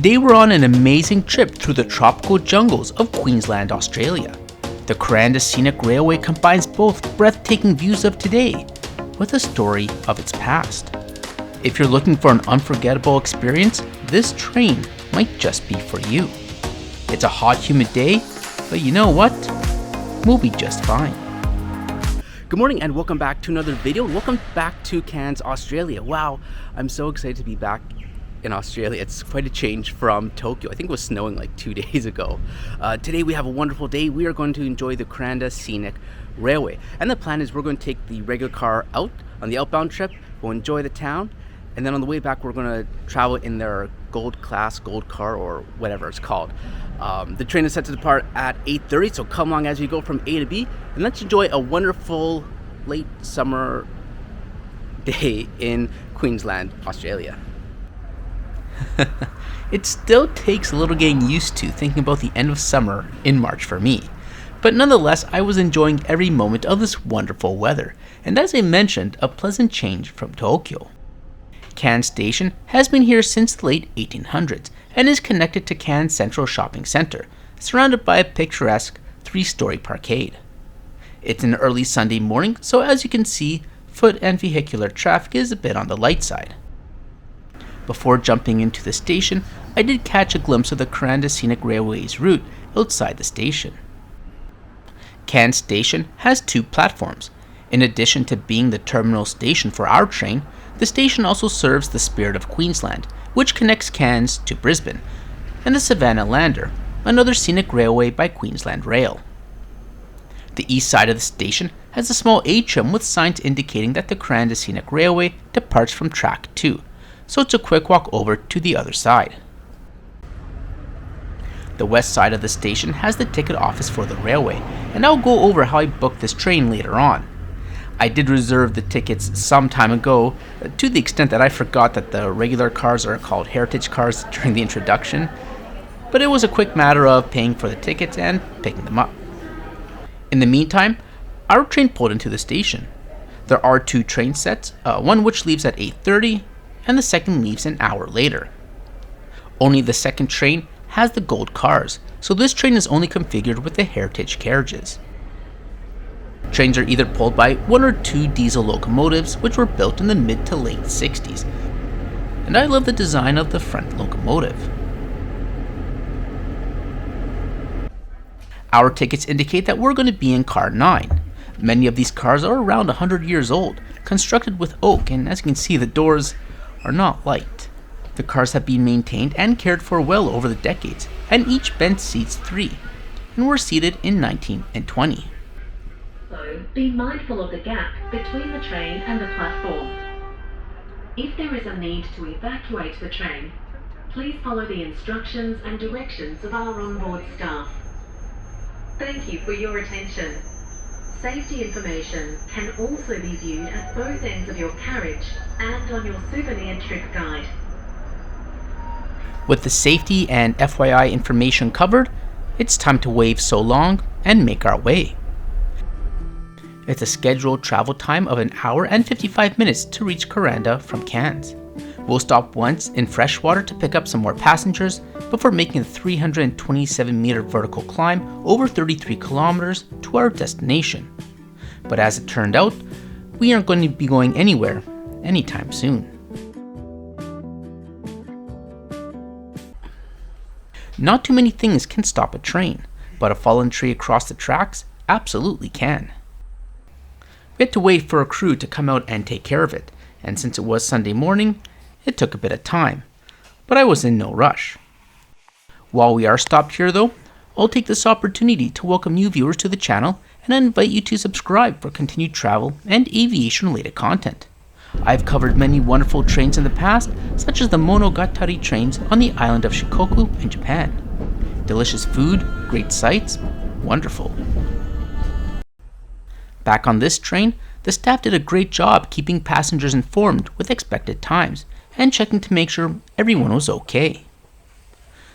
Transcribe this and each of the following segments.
Today we're on an amazing trip through the tropical jungles of Queensland, Australia. The Kuranda Scenic Railway combines both breathtaking views of today with a story of its past. If you're looking for an unforgettable experience, this train might just be for you. It's a hot, humid day, but you know what? We'll be just fine. Good morning and welcome back to another video. Welcome back to Cairns, Australia. Wow, I'm so excited to be back in Australia. It's quite a change from Tokyo. I think it was snowing like 2 days ago. Today we have a wonderful day. We are going to enjoy the Kuranda Scenic Railway. And the plan is we're going to take the regular car out on the outbound trip. We'll enjoy the town. And then on the way back, we're going to travel in their gold car or whatever it's called. The train is set to depart at 8:30, so come along as we go from A to B. And let's enjoy a wonderful late summer day in Queensland, Australia. It still takes a little getting used to thinking about the end of summer in March for me. But nonetheless, I was enjoying every moment of this wonderful weather. And as I mentioned, a pleasant change from Tokyo. Cairns Station has been here since the late 1800s and is connected to Cairns Central Shopping Centre, surrounded by a picturesque 3-story parkade. It's an early Sunday morning, so as you can see, foot and vehicular traffic is a bit on the light side. Before jumping into the station, I did catch a glimpse of the Kuranda Scenic Railway's route outside the station. Cairns Station has 2 platforms. In addition to being the terminal station for our train, the station also serves the Spirit of Queensland, which connects Cairns to Brisbane, and the Savannah Lander, another scenic railway by Queensland Rail. The east side of the station has a small atrium with signs indicating that the Kuranda Scenic Railway departs from track 2, so it's a quick walk over to the other side. The west side of the station has the ticket office for the railway, and I'll go over how I booked this train later on. I did reserve the tickets some time ago, to the extent that I forgot that the regular cars are called heritage cars during the introduction, but it was a quick matter of paying for the tickets and picking them up. In the meantime, our train pulled into the station. There are 2 train sets, one which leaves at 8:30 and the second leaves an hour later. Only the second train has the gold cars, so this train is only configured with the heritage carriages. Trains are either pulled by 1 or 2 diesel locomotives which were built in the mid to late 60s, and I love the design of the front locomotive. Our tickets indicate that we're going to be in car 9. Many of these cars are around 100 years old, constructed with oak, and as you can see, the doors are not light. The cars have been maintained and cared for well over the decades, and each bench seats 3, and were seated in 19 and 20. So, be mindful of the gap between the train and the platform. If there is a need to evacuate the train, please follow the instructions and directions of our onboard staff. Thank you for your attention. Safety information can also be viewed at both ends of your carriage and on your souvenir trip guide. With the safety and FYI information covered, it's time to wave so long and make our way. It's a scheduled travel time of 1 hour and 55 minutes to reach Kuranda from Cairns. We'll stop once in Freshwater to pick up some more passengers before making the 327-meter vertical climb over 33 kilometers to our destination. But as it turned out, we aren't going to be going anywhere anytime soon. Not too many things can stop a train, but a fallen tree across the tracks absolutely can. We had to wait for a crew to come out and take care of it, and since it was Sunday morning, it took a bit of time, but I was in no rush. While we are stopped here though, I'll take this opportunity to welcome new viewers to the channel and invite you to subscribe for continued travel and aviation-related content. I've covered many wonderful trains in the past, such as the Monogatari trains on the island of Shikoku in Japan. Delicious food, great sights, wonderful. Back on this train, the staff did a great job keeping passengers informed with expected times and checking to make sure everyone was okay.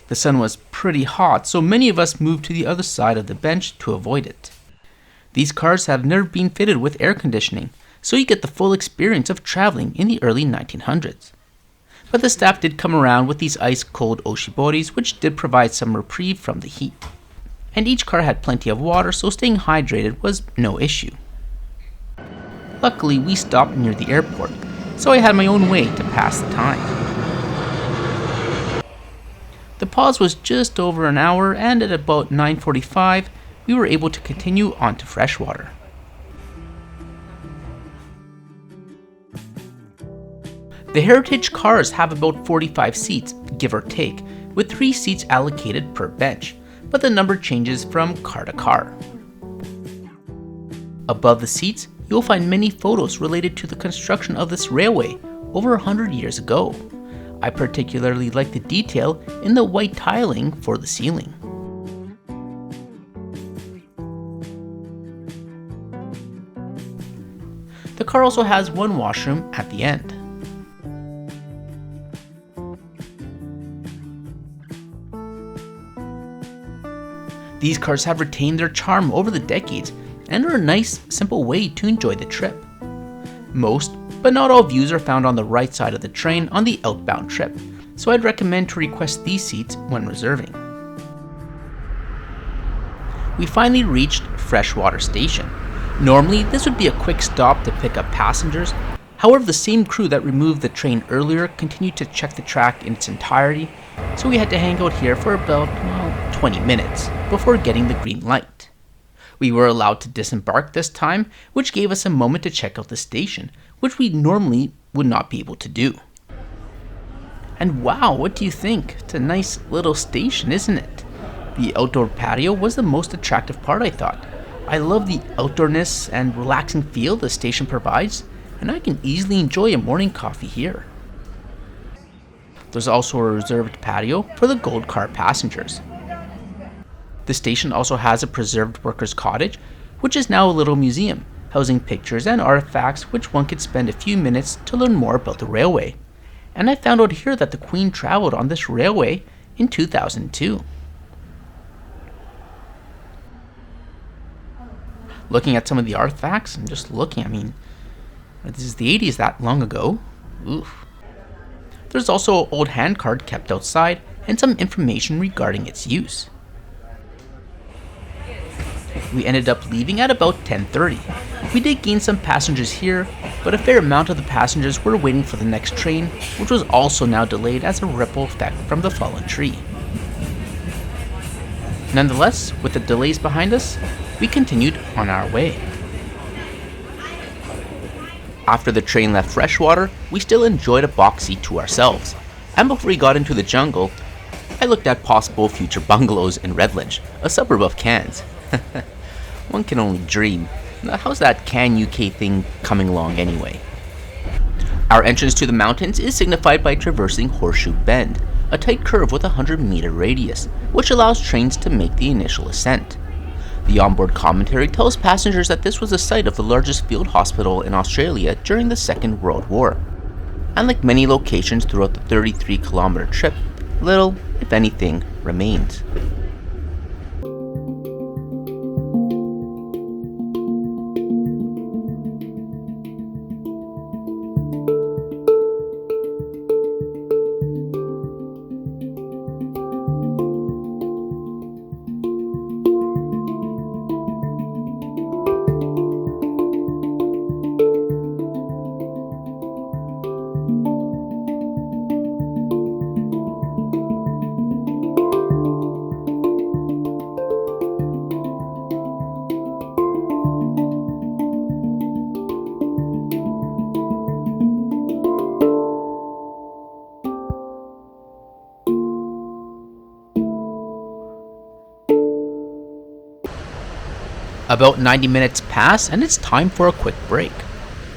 The sun was pretty hot, so many of us moved to the other side of the bench to avoid it. These cars have never been fitted with air conditioning, so you get the full experience of traveling in the early 1900s. but the staff did come around with these ice-cold oshiboris, which did provide some reprieve from the heat. And each car had plenty of water, so staying hydrated was no issue. Luckily, we stopped near the airport, so I had my own way to pass the time. The pause was just over an hour, and at about 9:45, we were able to continue on to Freshwater. The Heritage cars have about 45 seats, give or take, with 3 seats allocated per bench, but the number changes from car to car. Above the seats, you'll find many photos related to the construction of this railway over 100 years ago. I particularly like the detail in the white tiling for the ceiling. The car also has one washroom at the end. These cars have retained their charm over the decades and are a nice, simple way to enjoy the trip. Most, but not all views are found on the right side of the train on the outbound trip, so I'd recommend to request these seats when reserving. We finally reached Freshwater Station. Normally, this would be a quick stop to pick up passengers. However, the same crew that removed the train earlier continued to check the track in its entirety, so we had to hang out here for about 20 minutes before getting the green light. We were allowed to disembark this time, which gave us a moment to check out the station, which we normally would not be able to do. And wow, what do you think? It's a nice little station, isn't it? The outdoor patio was the most attractive part, I thought. I love the outdoorness and relaxing feel the station provides, and I can easily enjoy a morning coffee here. There's also a reserved patio for the gold car passengers. The station also has a preserved workers' cottage, which is now a little museum, housing pictures and artifacts which one could spend a few minutes to learn more about the railway. And I found out here that the Queen traveled on this railway in 2002. Looking at some of the artifacts, I'm just looking, this is the 80s, that long ago. Oof. There's also an old handcart kept outside and some information regarding its use. We ended up leaving at about 10:30. We did gain some passengers here, but a fair amount of the passengers were waiting for the next train, which was also now delayed as a ripple effect from the fallen tree. Nonetheless, with the delays behind us, we continued on our way. After the train left Freshwater, we still enjoyed a box seat to ourselves, and before we got into the jungle, I looked at possible future bungalows in Redlange, a suburb of Cairns. One can only dream. Now, how's that Can UK thing coming along anyway? Our entrance to the mountains is signified by traversing Horshoe Bend, a tight curve with a 100-meter radius, which allows trains to make the initial ascent. The onboard commentary tells passengers that this was the site of the largest field hospital in Australia during the Second World War. And like many locations throughout the 33-kilometer trip, little, if anything, remains. About 90 minutes pass and it's time for a quick break.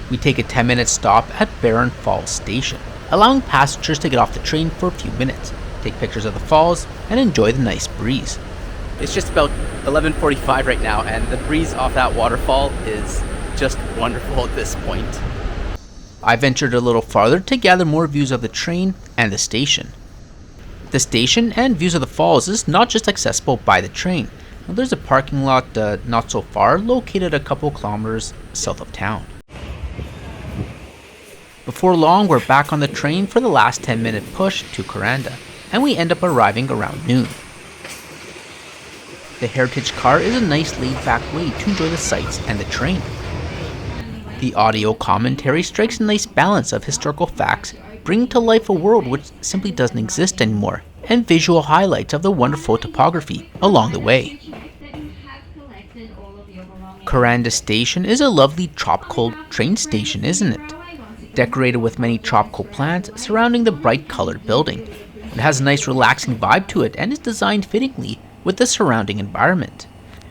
We take a 10-minute stop at Barron Falls Station, allowing passengers to get off the train for a few minutes, take pictures of the falls, and enjoy the nice breeze. It's just about 11:45 right now, and the breeze off that waterfall is just wonderful at this point. I ventured a little farther to gather more views of the train and the station. The station and views of the falls is not just accessible by the train. There's a parking lot not so far, located a couple kilometers south of town. Before long, we're back on the train for the last 10-minute push to Kuranda, and we end up arriving around noon. The Heritage car is a nice laid-back way to enjoy the sights and the train. The audio commentary strikes a nice balance of historical facts, bringing to life a world which simply doesn't exist anymore, and visual highlights of the wonderful topography along the way. Kuranda Station is a lovely tropical train station, isn't it? Decorated with many tropical plants surrounding the bright colored building. It has a nice relaxing vibe to it and is designed fittingly with the surrounding environment.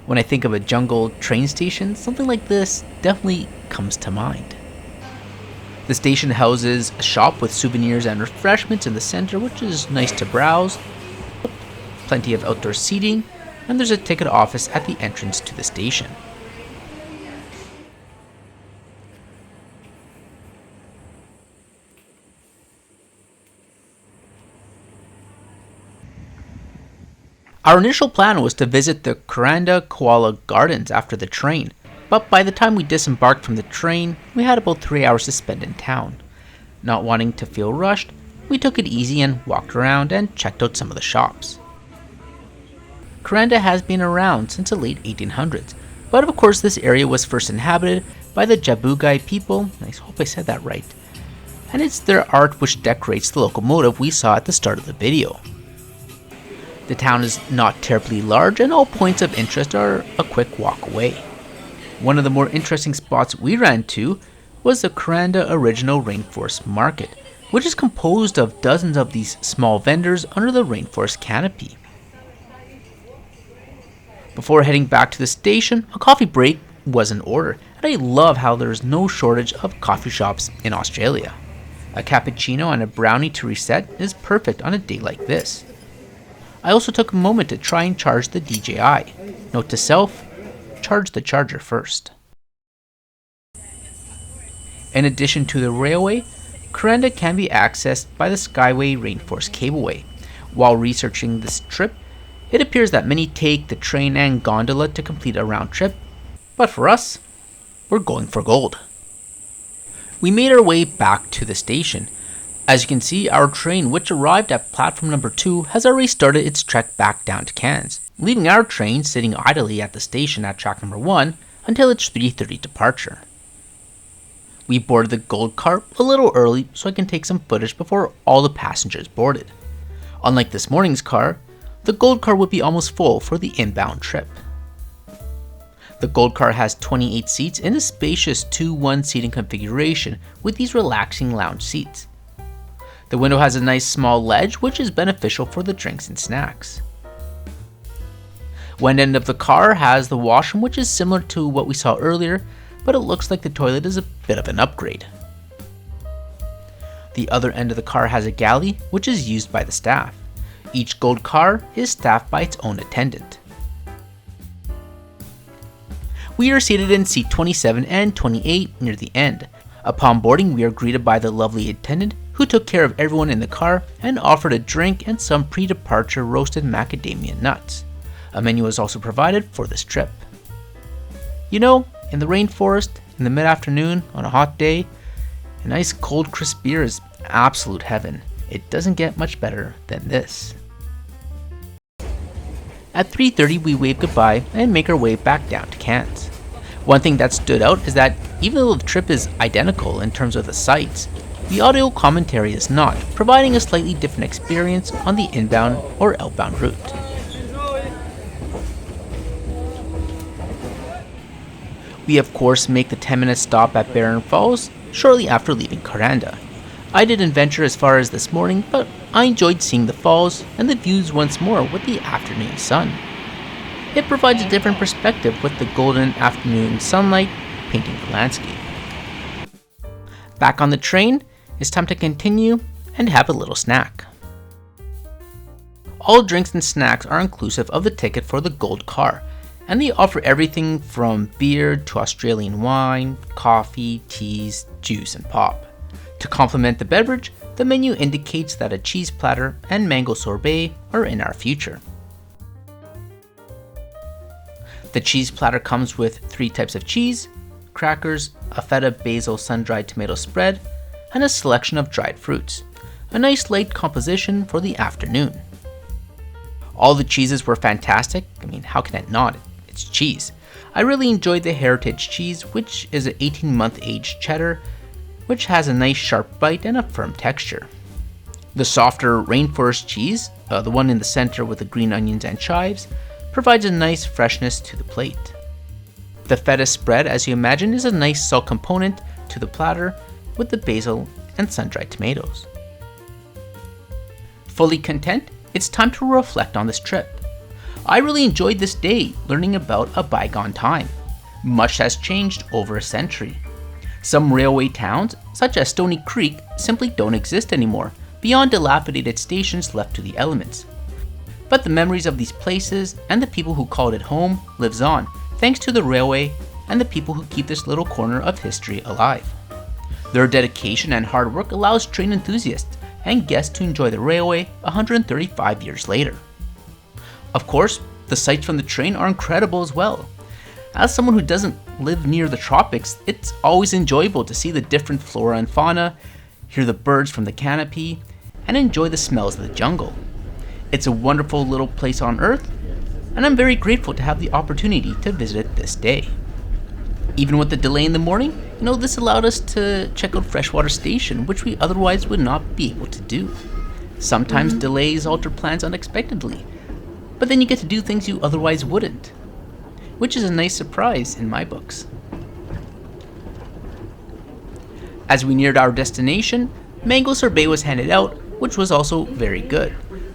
When I think of a jungle train station, something like this definitely comes to mind. The station houses a shop with souvenirs and refreshments in the center, which is nice to browse. Plenty of outdoor seating, and there's a ticket office at the entrance to the station. Our initial plan was to visit the Kuranda Koala Gardens after the train, but by the time we disembarked from the train, we had about 3 hours to spend in town. Not wanting to feel rushed, we took it easy and walked around and checked out some of the shops. Kuranda has been around since the late 1800s, but of course this area was first inhabited by the Jabugai people, I hope I said that right, and it's their art which decorates the locomotive we saw at the start of the video. The town is not terribly large and all points of interest are a quick walk away. One of the more interesting spots we ran to was the Kuranda Original Rainforest Market, which is composed of dozens of these small vendors under the rainforest canopy. Before heading back to the station, a coffee break was in order, and I love how there's no shortage of coffee shops in Australia. A cappuccino and a brownie to reset is perfect on a day like this. I also took a moment to try and charge the DJI. Note to self, charge the charger first. In addition to the railway, Kuranda can be accessed by the Skyway Rainforest Cableway. While researching this trip, it appears that many take the train and gondola to complete a round trip, but for us, we're going for gold. We made our way back to the station. As you can see, our train, which arrived at platform number 2, has already started its trek back down to Cairns, leaving our train sitting idly at the station at track number 1 until its 3:30 departure. We boarded the gold cart a little early so I can take some footage before all the passengers boarded. Unlike this morning's car, the gold car would be almost full for the inbound trip. The gold car has 28 seats in a spacious 2-1 seating configuration with these relaxing lounge seats. The window has a nice small ledge which is beneficial for the drinks and snacks. One end of the car has the washroom, which is similar to what we saw earlier, but it looks like the toilet is a bit of an upgrade. The other end of the car has a galley, which is used by the staff. Each gold car is staffed by its own attendant. We are seated in seat 27 and 28 near the end. Upon boarding, we are greeted by the lovely attendant who took care of everyone in the car and offered a drink and some pre-departure roasted macadamia nuts. A menu was also provided for this trip. You know, in the rainforest, in the mid-afternoon, on a hot day, a nice cold crisp beer is absolute heaven. It doesn't get much better than this. At 3:30 we wave goodbye and make our way back down to Cairns. One thing that stood out is that even though the trip is identical in terms of the sights, the audio commentary is not, providing a slightly different experience on the inbound or outbound route. We of course make the 10-minute stop at Barron Falls shortly after leaving Kuranda. I didn't venture as far as this morning, but I enjoyed seeing the falls and the views once more with the afternoon sun. It provides a different perspective with the golden afternoon sunlight painting the landscape. Back on the train, it's time to continue and have a little snack. All drinks and snacks are inclusive of the ticket for the gold car, and they offer everything from beer to Australian wine, coffee, teas, juice, and pop. To complement the beverage, the menu indicates that a cheese platter and mango sorbet are in our future. The cheese platter comes with 3 types of cheese, crackers, a feta basil sun-dried tomato spread, and a selection of dried fruits. A nice light composition for the afternoon. All the cheeses were fantastic. I mean, how can it not? It's cheese. I really enjoyed the heritage cheese, which is an 18-month aged cheddar, which has a nice sharp bite and a firm texture. The softer rainforest cheese, the one in the center with the green onions and chives, provides a nice freshness to the plate. The feta spread, as you imagine, is a nice salt component to the platter with the basil and sun-dried tomatoes. Fully content, it's time to reflect on this trip. I really enjoyed this day learning about a bygone time. Much has changed over a century. Some railway towns, such as Stony Creek, simply don't exist anymore, beyond dilapidated stations left to the elements. But the memories of these places and the people who called it home lives on, thanks to the railway and the people who keep this little corner of history alive. Their dedication and hard work allows train enthusiasts and guests to enjoy the railway 135 years later. Of course, the sights from the train are incredible as well. As someone who doesn't live near the tropics, it's always enjoyable to see the different flora and fauna, hear the birds from the canopy, and enjoy the smells of the jungle. It's a wonderful little place on Earth, and I'm very grateful to have the opportunity to visit it this day. Even with the delay in the morning, this allowed us to check out Freshwater Station, which we otherwise would not be able to do. Sometimes delays alter plans unexpectedly, but then you get to do things you otherwise wouldn't, which is a nice surprise in my books. As we neared our destination, mango sorbet was handed out, which was also very good.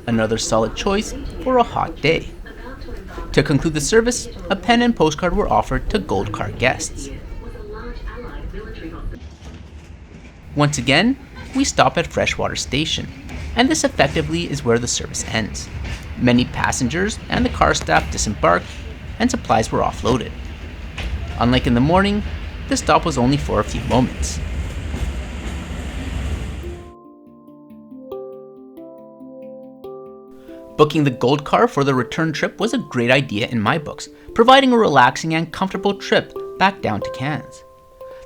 Another solid choice for a hot day. To conclude the service, a pen and postcard were offered to Gold Car guests. Once again, we stop at Freshwater Station, and this effectively is where the service ends. Many passengers and the car staff disembarked, and supplies were offloaded. Unlike in the morning, the stop was only for a few moments. Booking the Gold Car for the return trip was a great idea in my books, providing a relaxing and comfortable trip back down to Cairns.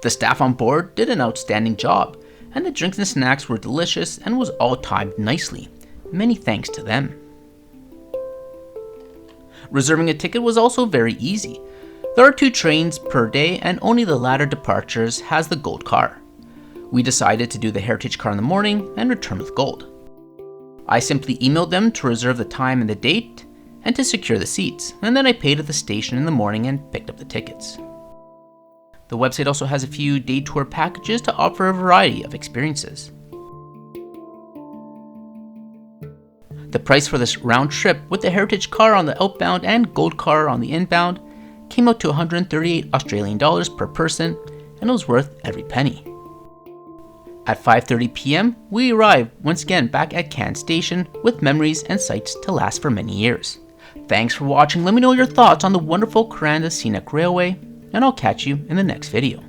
The staff on board did an outstanding job, and the drinks and snacks were delicious and was all timed nicely. Many thanks to them. Reserving a ticket was also very easy. There are 2 trains per day and only the latter departures has the Gold Car. We decided to do the Heritage Car in the morning and return with Gold. I simply emailed them to reserve the time and the date and to secure the seats, and then I paid at the station in the morning and picked up the tickets. The website also has a few day tour packages to offer a variety of experiences. The price for this round trip with the Heritage Car on the outbound and Gold Car on the inbound came out to 138 Australian dollars per person, and it was worth every penny. At 5:30 p.m, we arrived once again back at Cairns Station with memories and sights to last for many years. Thanks for watching. Let me know your thoughts on the wonderful Kuranda Scenic Railway, and I'll catch you in the next video.